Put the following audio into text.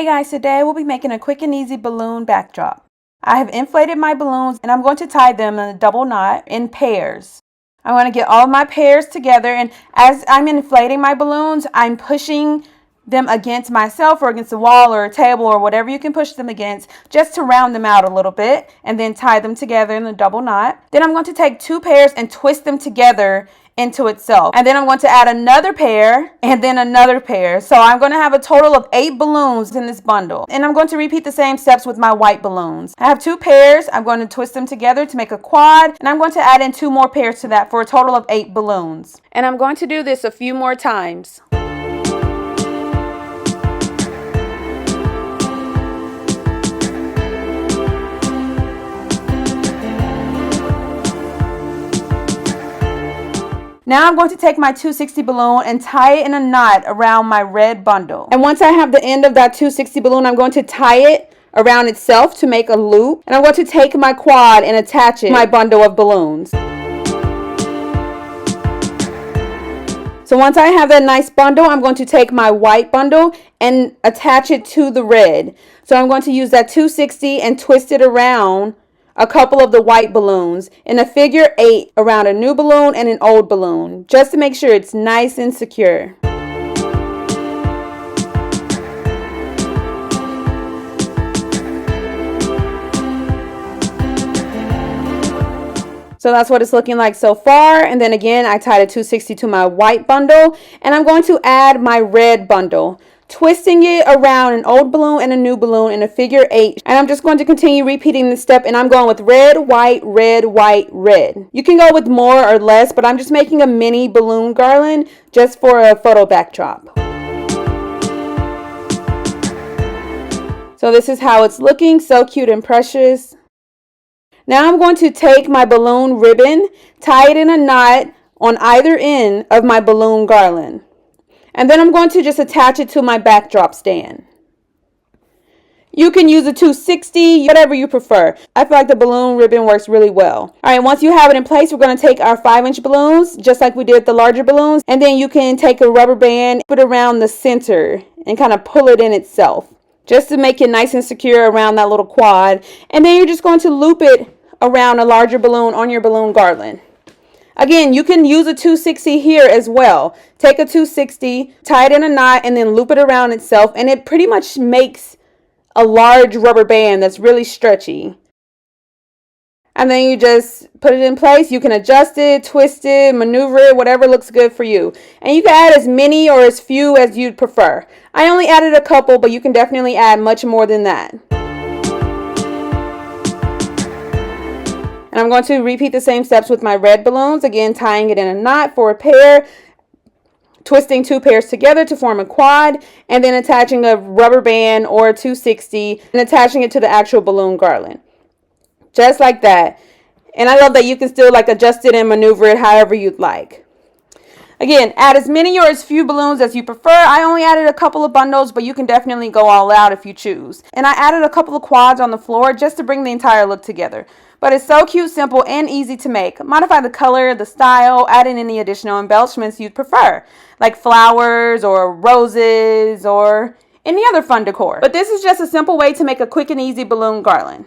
Hey guys, today we'll be making a quick and easy balloon backdrop. I have inflated my balloons and I'm going to tie them in a double knot in pairs. I'm going to get all of my pairs together, and as I'm inflating my balloons, I'm pushing them against myself or against the wall or a table or whatever you can push them against, just to round them out a little bit, and then tie them together in a double knot. Then I'm going to take two pairs and twist them together into itself, and then I'm going to add another pair and then another pair. So I'm going to have a total of 8 balloons in this bundle, and I'm going to repeat the same steps with my white balloons. I have 2 pairs. I'm going to twist them together to make a quad, and I'm going to add in 2 more pairs to that for a total of 8 balloons, and I'm going to do this a few more times. Now I'm going to take my 260 balloon and tie it in a knot around my red bundle. And once I have the end of that 260 balloon, I'm going to tie it around itself to make a loop. And I'm going to take my quad and attach it to my bundle of balloons. So once I have that nice bundle, I'm going to take my white bundle and attach it to the red. So I'm going to use that 260 and twist it around a couple of the white balloons in a figure 8 around a new balloon and an old balloon, just to make sure it's nice and secure. So that's what it's looking like so far. And then again, I tied a 260 to my white bundle, and I'm going to add my red bundle, twisting it around an old balloon and a new balloon in a figure 8. And I'm just going to continue repeating this step, and I'm going with red, white, red, white, red. You can go with more or less, but I'm just making a mini balloon garland just for a photo backdrop. So this is how it's looking, so cute and precious. Now I'm going to take my balloon ribbon, tie it in a knot on either end of my balloon garland. And then I'm going to just attach it to my backdrop stand. You can use a 260, whatever you prefer. I feel like the balloon ribbon works really well. All right, once you have it in place, we're going to take our 5-inch balloons, just like we did the larger balloons. And then you can take a rubber band, put it around the center, and kind of pull it in itself, just to make it nice and secure around that little quad. And then you're just going to loop it around a larger balloon on your balloon garland. Again, you can use a 260 here as well. Take a 260, tie it in a knot, and then loop it around itself, and it pretty much makes a large rubber band that's really stretchy. And then you just put it in place. You can adjust it, twist it, maneuver it, whatever looks good for you. And you can add as many or as few as you'd prefer. I only added a couple, but you can definitely add much more than that. And I'm going to repeat the same steps with my red balloons. Again, tying it in a knot for a pair, twisting 2 pairs together to form a quad, and then attaching a rubber band or a 260 and attaching it to the actual balloon garland. Just like that. And I love that you can still adjust it and maneuver it however you'd like. Again, add as many or as few balloons as you prefer. I only added a couple of bundles, but you can definitely go all out if you choose. And I added a couple of quads on the floor just to bring the entire look together. But it's so cute, simple, and easy to make. Modify the color, the style, add in any additional embellishments you'd prefer, like flowers or roses or any other fun decor. But this is just a simple way to make a quick and easy balloon garland.